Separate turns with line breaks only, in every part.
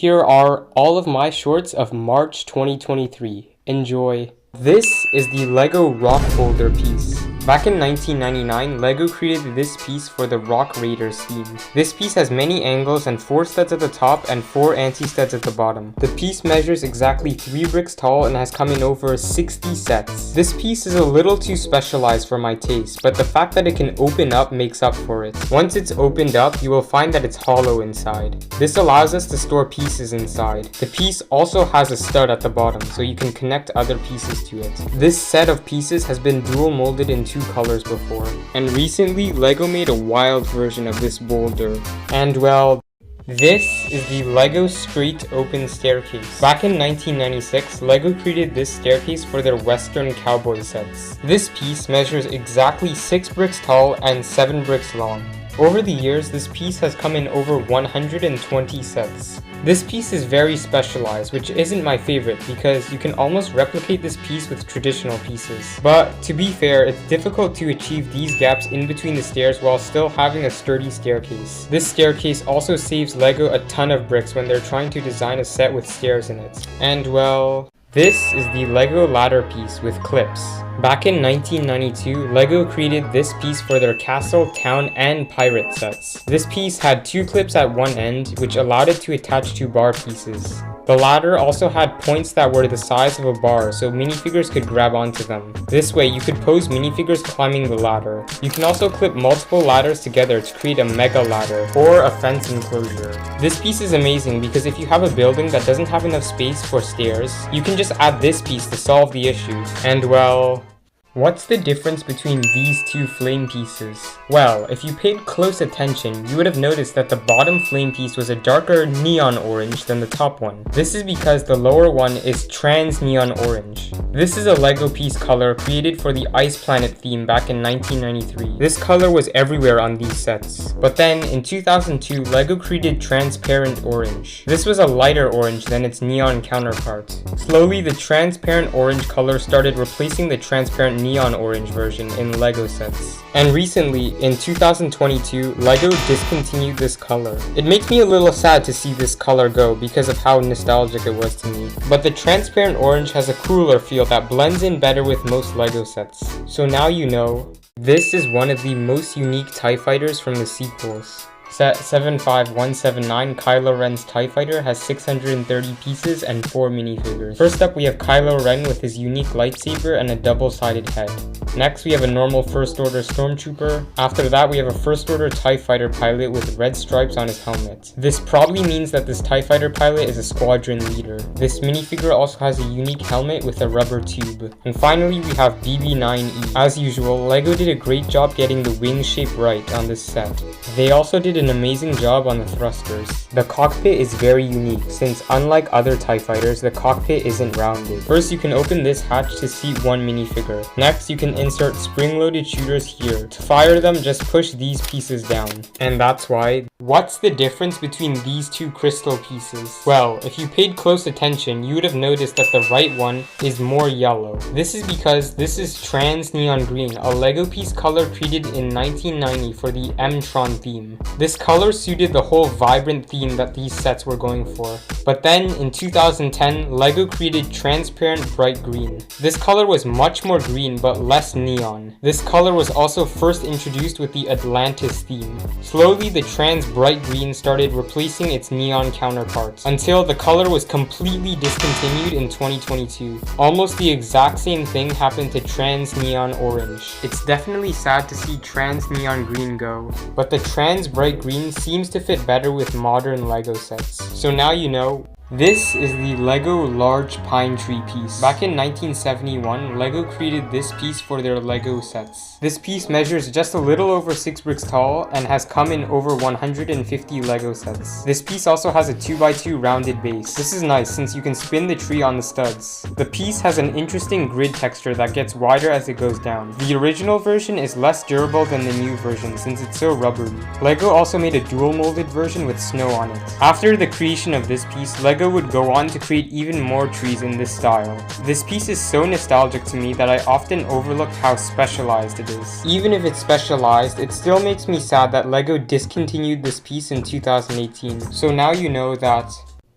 Here are all of my shorts of March 2023. Enjoy. This is the LEGO Rock Boulder piece. Back in 1999, LEGO created this piece for the Rock Raiders theme. This piece has many angles and 4 studs at the top and 4 anti-studs at the bottom. The piece measures exactly 3 bricks tall and has come in over 60 sets. This piece is a little too specialized for my taste, but the fact that it can open up makes up for it. Once it's opened up, you will find that it's hollow inside. This allows us to store pieces inside. The piece also has a stud at the bottom, so you can connect other pieces to it. This set of pieces has been dual molded in 2 colors before, and recently LEGO made a wild version of this boulder. And well, this is the LEGO Straight Open Staircase. Back in 1996, LEGO created this staircase for their Western cowboy sets. This piece measures exactly 6 bricks tall and 7 bricks long. Over the years, this piece has come in over 120 sets. This piece is very specialized, which isn't my favorite because you can almost replicate this piece with traditional pieces. But to be fair, it's difficult to achieve these gaps in between the stairs while still having a sturdy staircase. This staircase also saves LEGO a ton of bricks when they're trying to design a set with stairs in it. And well, this is the LEGO ladder piece with clips. Back in 1992, LEGO created this piece for their castle, town, and pirate sets. This piece had 2 clips at one end, which allowed it to attach to bar pieces. The ladder also had points that were the size of a bar, so minifigures could grab onto them. This way, you could pose minifigures climbing the ladder. You can also clip multiple ladders together to create a mega ladder, or a fence enclosure. This piece is amazing because if you have a building that doesn't have enough space for stairs, you can just add this piece to solve the issue. And well, what's the difference between these 2 flame pieces? Well, if you paid close attention, you would have noticed that the bottom flame piece was a darker neon orange than the top one. This is because the lower one is trans neon orange. This is a LEGO piece color created for the Ice Planet theme back in 1993. This color was everywhere on these sets. But then, in 2002, LEGO created transparent orange. This was a lighter orange than its neon counterpart. Slowly, the transparent orange color started replacing the transparent neon orange version in LEGO sets. And recently, in 2022, LEGO discontinued this color. It makes me a little sad to see this color go because of how nostalgic it was to me. But the transparent orange has a cooler feel that blends in better with most LEGO sets. So now you know, this is one of the most unique TIE fighters from the sequels. Set 75179, Kylo Ren's TIE Fighter, has 630 pieces and 4 minifigures. First up, we have Kylo Ren with his unique lightsaber and a double-sided head. Next, we have a normal First Order Stormtrooper. After that, we have a First Order TIE Fighter pilot with red stripes on his helmet. This probably means that this TIE Fighter pilot is a squadron leader. This minifigure also has a unique helmet with a rubber tube. And finally, we have BB-9E. As usual, LEGO did a great job getting the wing shape right on this set. They also did an amazing job on the thrusters. The cockpit is very unique since unlike other TIE fighters, the cockpit isn't rounded. First, you can open this hatch to seat one minifigure. Next, you can insert spring-loaded shooters here. To fire them, just push these pieces down. And that's why. What's the difference between these 2 crystal pieces? Well, if you paid close attention, you would have noticed that the right one is more yellow. This is because this is trans neon green, a LEGO piece color created in 1990 for the M-Tron theme. This color suited the whole vibrant theme that these sets were going for. But then, in 2010, LEGO created transparent bright green. This color was much more green but less neon. This color was also first introduced with the Atlantis theme. Slowly, the trans bright green started replacing its neon counterparts, until the color was completely discontinued in 2022. Almost the exact same thing happened to trans neon orange. It's definitely sad to see trans neon green go, but the trans bright green seems to fit better with modern LEGO sets. So now you know. This is the LEGO Large Pine Tree piece. Back in 1971, LEGO created this piece for their LEGO sets. This piece measures just a little over 6 bricks tall and has come in over 150 LEGO sets. This piece also has a 2x2 rounded base. This is nice since you can spin the tree on the studs. The piece has an interesting grid texture that gets wider as it goes down. The original version is less durable than the new version since it's so rubbery. LEGO also made a dual molded version with snow on it. After the creation of this piece, LEGO would go on to create even more trees in this style. This piece is so nostalgic to me that I often overlook how specialized it is. Even if it's specialized, it still makes me sad that LEGO discontinued this piece in 2018. So now you know that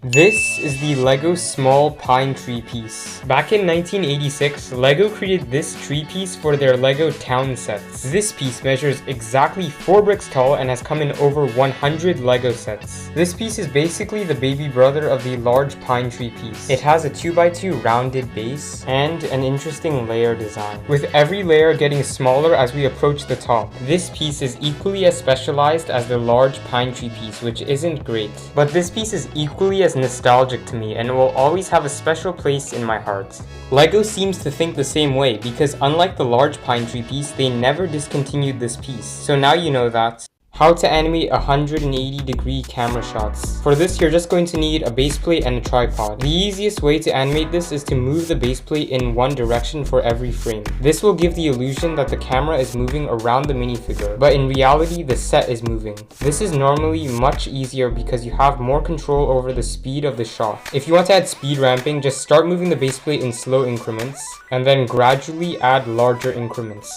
This is the LEGO small pine tree piece. Back in 1986, LEGO created this tree piece for their LEGO town sets. This piece measures exactly 4 bricks tall and has come in over 100 LEGO sets. This piece is basically the baby brother of the large pine tree piece. It has a 2x2 rounded base and an interesting layer design, with every layer getting smaller as we approach the top. This piece is equally as specialized as the large pine tree piece, which isn't great, but this piece is equally as nostalgic to me and will always have a special place in my heart. LEGO seems to think the same way because unlike the large pine tree piece, they never discontinued this piece. So now you know that. How to animate 180-degree camera shots. For this, you're just going to need a base plate and a tripod. The easiest way to animate this is to move the base plate in one direction for every frame. This will give the illusion that the camera is moving around the minifigure, but in reality, the set is moving. This is normally much easier because you have more control over the speed of the shot. If you want to add speed ramping, just start moving the base plate in slow increments, and then gradually add larger increments.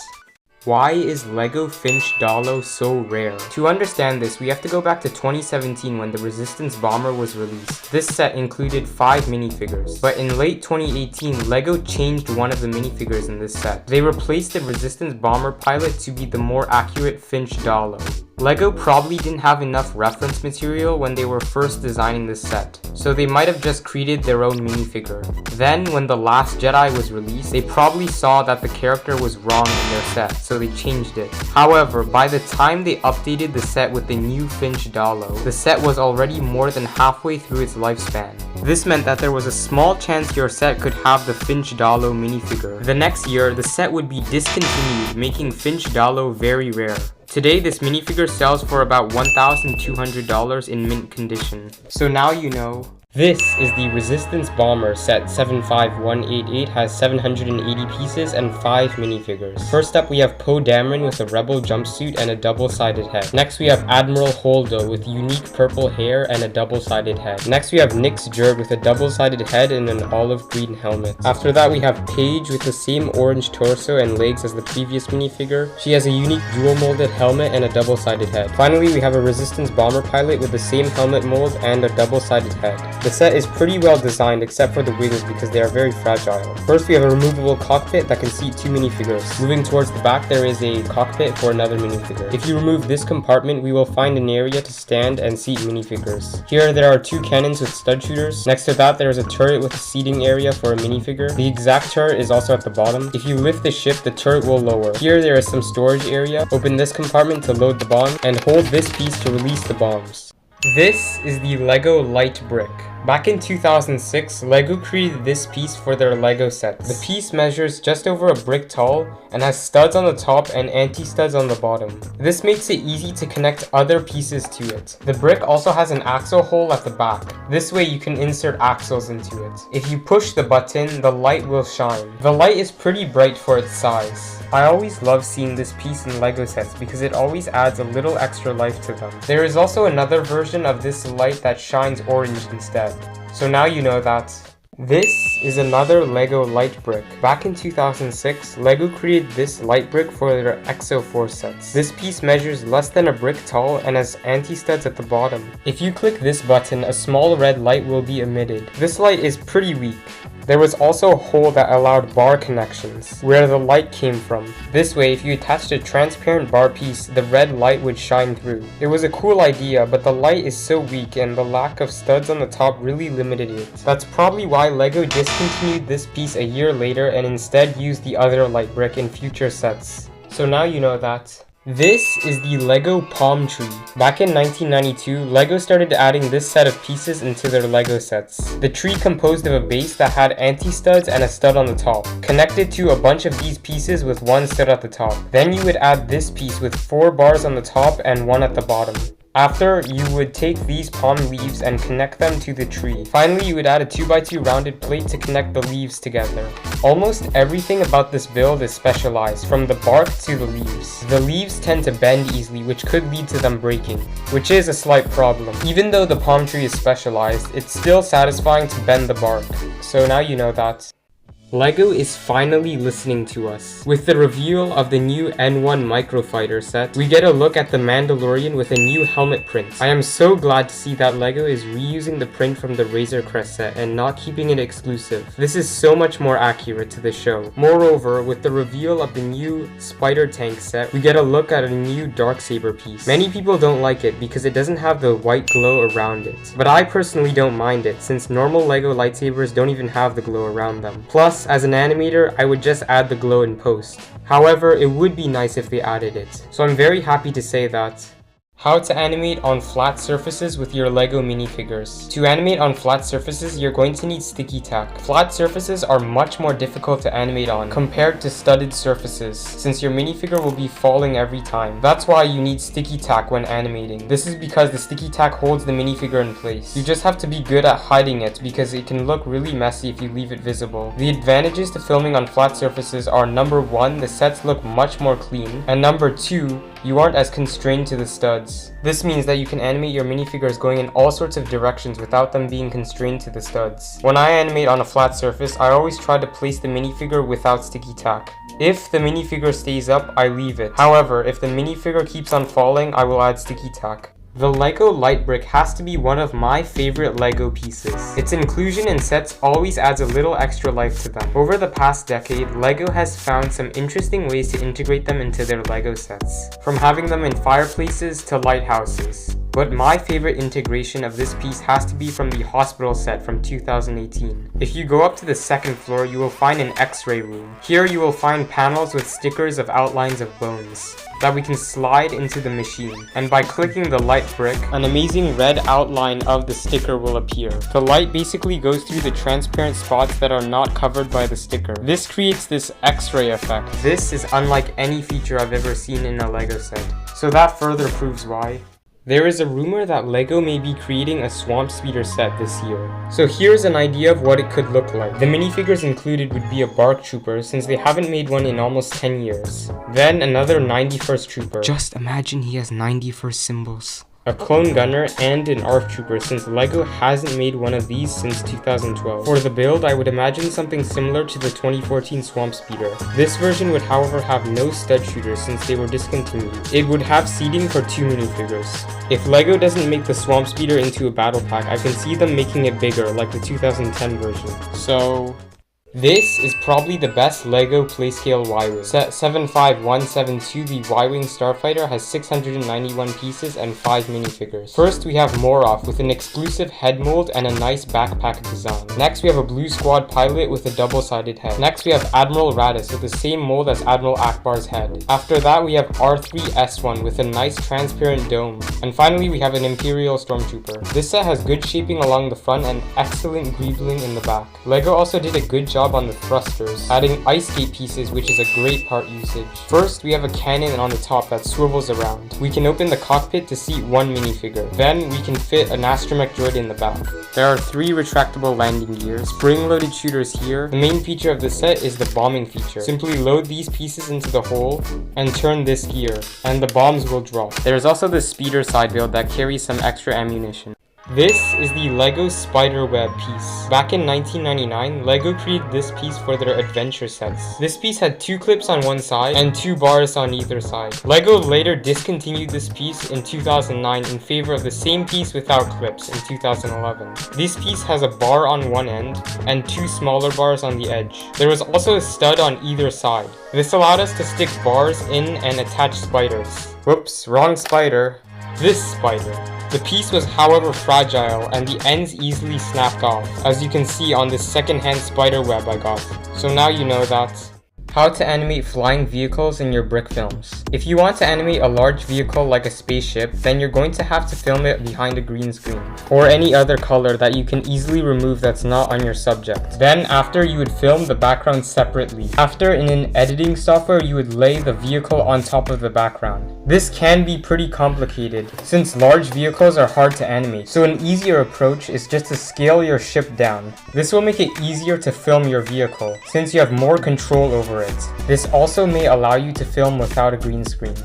Why is LEGO Finch Dallow so rare? To understand this, we have to go back to 2017 when the Resistance Bomber was released. This set included 5 minifigures, but in late 2018, LEGO changed one of the minifigures in this set. They replaced the Resistance Bomber pilot to be the more accurate Finch Dallow. LEGO probably didn't have enough reference material when they were first designing this set, so they might have just created their own minifigure. Then, when The Last Jedi was released, they probably saw that the character was wrong in their set, so they changed it. However, by the time they updated the set with the new Finch Dallow, the set was already more than halfway through its lifespan. This meant that there was a small chance your set could have the Finch Dallow minifigure. The next year, the set would be discontinued, making Finch Dallow very rare. Today, this minifigure sells for about $1,200 in mint condition. So now you know. This is the Resistance Bomber set 75188, has 780 pieces and 5 minifigures. First up we have Poe Dameron with a rebel jumpsuit and a double-sided head. Next we have Admiral Holdo with unique purple hair and a double-sided head. Next we have Nyx Jerd with a double-sided head and an olive green helmet. After that we have Paige with the same orange torso and legs as the previous minifigure. She has a unique dual-molded helmet and a double-sided head. Finally we have a Resistance Bomber pilot with the same helmet mold and a double-sided head. The set is pretty well designed except for the wings because they are very fragile. First we have a removable cockpit that can seat 2 minifigures. Moving towards the back there is a cockpit for another minifigure. If you remove this compartment we will find an area to stand and seat minifigures. Here there are 2 cannons with stud shooters. Next to that there is a turret with a seating area for a minifigure. The exact turret is also at the bottom. If you lift the ship the turret will lower. Here there is some storage area. Open this compartment to load the bomb and hold this piece to release the bombs. This is the LEGO Light Brick. Back in 2006, LEGO created this piece for their LEGO sets. The piece measures just over a brick tall and has studs on the top and anti-studs on the bottom. This makes it easy to connect other pieces to it. The brick also has an axle hole at the back. This way you can insert axles into it. If you push the button, the light will shine. The light is pretty bright for its size. I always love seeing this piece in LEGO sets because it always adds a little extra life to them. There is also another version of this light that shines orange instead. So now you know that. This is another LEGO light brick. Back in 2006, LEGO created this light brick for their Exo-Force sets. This piece measures less than a brick tall and has anti-studs at the bottom. If you click this button, a small red light will be emitted. This light is pretty weak. There was also a hole that allowed bar connections, where the light came from. This way, if you attached a transparent bar piece, the red light would shine through. It was a cool idea, but the light is so weak and the lack of studs on the top really limited it. That's probably why LEGO discontinued this piece a year later and instead used the other light brick in future sets. So now you know that. This is the LEGO Palm Tree. Back in 1992, LEGO started adding this set of pieces into their LEGO sets. The tree composed of a base that had anti-studs and a stud on the top, connected to a bunch of these pieces with one stud at the top. Then you would add this piece with 4 bars on the top and 1 at the bottom. After, you would take these palm leaves and connect them to the tree. Finally, you would add a 2x2 rounded plate to connect the leaves together. Almost everything about this build is specialized, from the bark to the leaves. The leaves tend to bend easily, which could lead to them breaking, which is a slight problem. Even though the palm tree is specialized, it's still satisfying to bend the bark. So now you know that. LEGO is finally listening to us. With the reveal of the new N1 Microfighter set, we get a look at the Mandalorian with a new helmet print. I am so glad to see that LEGO is reusing the print from the Razor Crest set and not keeping it exclusive. This is so much more accurate to the show. Moreover, with the reveal of the new Spider Tank set, we get a look at a new Darksaber piece. Many people don't like it because it doesn't have the white glow around it, but I personally don't mind it since normal LEGO lightsabers don't even have the glow around them. Plus, as an animator, I would just add the glow in post. However, it would be nice if they added it. So I'm very happy to say that. How to animate on flat surfaces with your LEGO minifigures. To animate on flat surfaces, you're going to need sticky tack. Flat surfaces are much more difficult to animate on compared to studded surfaces, since your minifigure will be falling every time. That's why you need sticky tack when animating. This is because the sticky tack holds the minifigure in place. You just have to be good at hiding it because it can look really messy if you leave it visible. The advantages to filming on flat surfaces are number 1, the sets look much more clean, and number 2, you aren't as constrained to the studs. This means that you can animate your minifigures going in all sorts of directions without them being constrained to the studs. When I animate on a flat surface, I always try to place the minifigure without sticky tack. If the minifigure stays up, I leave it. However, if the minifigure keeps on falling, I will add sticky tack. The LEGO light brick has to be one of my favorite LEGO pieces. Its inclusion in sets always adds a little extra life to them. Over the past decade, LEGO has found some interesting ways to integrate them into their LEGO sets, from having them in fireplaces to lighthouses. But my favorite integration of this piece has to be from the hospital set from 2018. If you go up to the second floor, you will find an X-ray room. Here you will find panels with stickers of outlines of bones that we can slide into the machine. And by clicking the light brick, an amazing red outline of the sticker will appear. The light basically goes through the transparent spots that are not covered by the sticker. This creates this X-ray effect. This is unlike any feature I've ever seen in a LEGO set. So that further proves why. There is a rumor that LEGO may be creating a Swamp Speeder set this year. So here's an idea of what it could look like. The minifigures included would be a Bark Trooper, since they haven't made one in almost 10 years. Then another 91st Trooper. Just imagine he has 91st symbols. A Clone Gunner, and an ARC Trooper, since LEGO hasn't made one of these since 2012. For the build, I would imagine something similar to the 2014 Swamp Speeder. This version would however have no stud shooters since they were discontinued. It would have seating for 2 minifigures. If LEGO doesn't make the Swamp Speeder into a battle pack, I can see them making it bigger, like the 2010 version. So this is probably the best LEGO Playscale Y-Wing. Set 75172, the Y-Wing Starfighter has 691 pieces and 5 minifigures. First we have Moroff with an exclusive head mold and a nice backpack design. Next we have a Blue Squad pilot with a double-sided head. Next we have Admiral Raddus with the same mold as Admiral Akbar's head. After that we have R3S1 with a nice transparent dome. And finally we have an Imperial Stormtrooper. This set has good shaping along the front and excellent greebling in the back. LEGO also did a good job on the thrusters, adding ice skate pieces, which is a great part usage. First, we have a cannon on the top that swivels around. We can open the cockpit to seat one minifigure. Then, we can fit an astromech droid in the back. There are 3 retractable landing gears, spring-loaded shooters here. The main feature of the set is the bombing feature. Simply load these pieces into the hole and turn this gear, and the bombs will drop. There is also the speeder side build that carries some extra ammunition. This is the LEGO Spiderweb piece. Back in 1999, LEGO created this piece for their adventure sets. This piece had 2 clips on one side and 2 bars on either side. LEGO later discontinued this piece in 2009 in favor of the same piece without clips in 2011. This piece has a bar on one end and 2 smaller bars on the edge. There was also a stud on either side. This allowed us to stick bars in and attach spiders. Whoops, wrong spider. This spider. The piece was however fragile and the ends easily snapped off, as you can see on this second-hand spider web I got. So now you know that. How to animate flying vehicles in your brick films. If you want to animate a large vehicle like a spaceship, then you're going to have to film it behind a green screen, or any other color that you can easily remove that's not on your subject. Then after, you would film the background separately. After, in an editing software, you would lay the vehicle on top of the background. This can be pretty complicated, since large vehicles are hard to animate, so an easier approach is just to scale your ship down. This will make it easier to film your vehicle, since you have more control over it. This also may allow you to film without a green screen.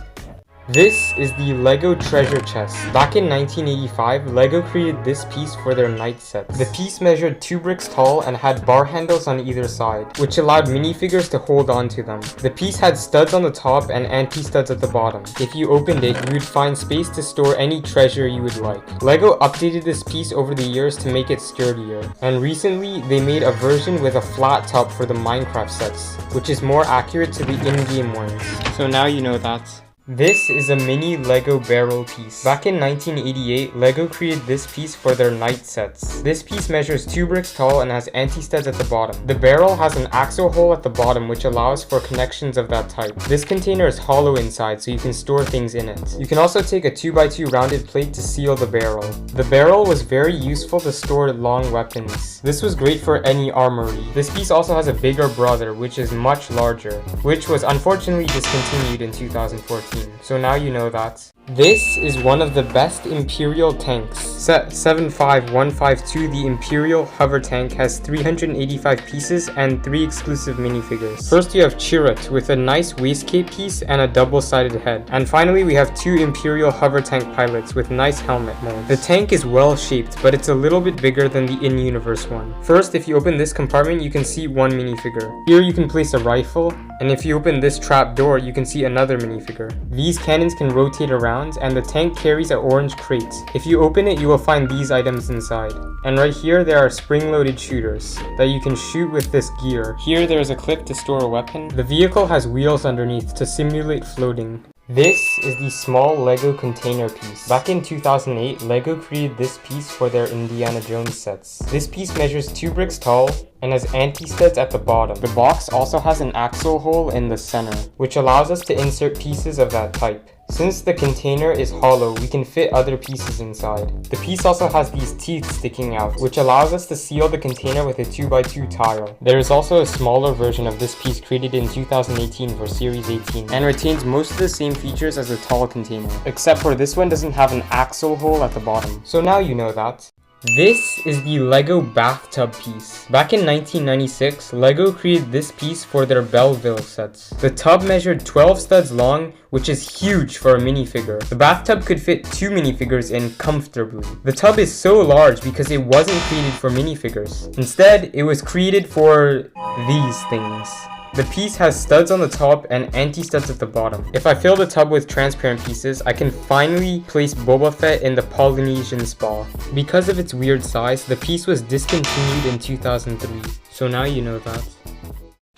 This is the LEGO treasure chest. Back in 1985, LEGO created this piece for their night sets. The piece measured 2 bricks tall and had bar handles on either side, which allowed minifigures to hold on to them. The piece had studs on the top and anti-studs at the bottom. If you opened it, you would find space to store any treasure you would like. LEGO updated this piece over the years to make it sturdier, and recently they made a version with a flat top for the Minecraft sets, which is more accurate to the in-game ones. So now you know that. This is a mini LEGO barrel piece. Back in 1988, LEGO created this piece for their night sets. This piece measures 2 bricks tall and has anti-studs at the bottom. The barrel has an axle hole at the bottom which allows for connections of that type. This container is hollow inside so you can store things in it. You can also take a 2x2 rounded plate to seal the barrel. The barrel was very useful to store long weapons. This was great for any armory. This piece also has a bigger brother which is much larger, which was unfortunately discontinued in 2014. So now you know that. This is one of the best Imperial tanks. Set 75152, the Imperial hover tank, has 385 pieces and 3 exclusive minifigures. First you have Chirrut with a nice waistcape piece and a double-sided head. And finally we have 2 Imperial hover tank pilots with nice helmet molds. The tank is well shaped, but it's a little bit bigger than the in-universe one. First, if you open this compartment, you can see one minifigure. Here you can place a rifle, and if you open this trap door, you can see another minifigure. These cannons can rotate around, and the tank carries an orange crate. If you open it, you will find these items inside. And right here there are spring-loaded shooters that you can shoot with this gear. Here there is a clip to store a weapon. The vehicle has wheels underneath to simulate floating. This is the small LEGO container piece. Back in 2008, LEGO created this piece for their Indiana Jones sets. This piece measures 2 bricks tall and has anti-studs at the bottom. The box also has an axle hole in the center, which allows us to insert pieces of that type. Since the container is hollow, we can fit other pieces inside. The piece also has these teeth sticking out, which allows us to seal the container with a 2x2 tile. There is also a smaller version of this piece created in 2018 for Series 18 and retains most of the same features as the tall container, except for this one doesn't have an axle hole at the bottom. So now you know that. This is the LEGO bathtub piece. Back in 1996, LEGO created this piece for their Belleville sets. The tub measured 12 studs long, which is huge for a minifigure. The bathtub could fit 2 minifigures in comfortably. The tub is so large because it wasn't created for minifigures. Instead, it was created for these things. The piece has studs on the top and anti-studs at the bottom. If I fill the tub with transparent pieces, I can finally place Boba Fett in the Polynesian spa. Because of its weird size, the piece was discontinued in 2003. So now you know that.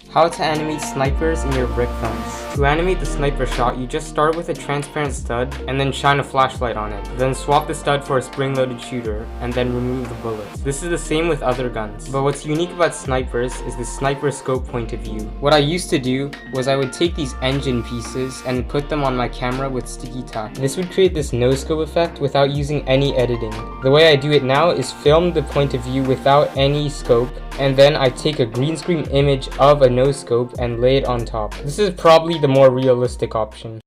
How to animate snipers in your brick fence. To animate the sniper shot, you just start with a transparent stud and then shine a flashlight on it. Then swap the stud for a spring-loaded shooter and then remove the bullets. This is the same with other guns. But what's unique about snipers is the sniper scope point of view. What I used to do was I would take these engine pieces and put them on my camera with sticky tack. This would create this no-scope effect without using any editing. The way I do it now is film the point of view without any scope, and then I take a green screen image of a no-scope and lay it on top. This is probably the more realistic option.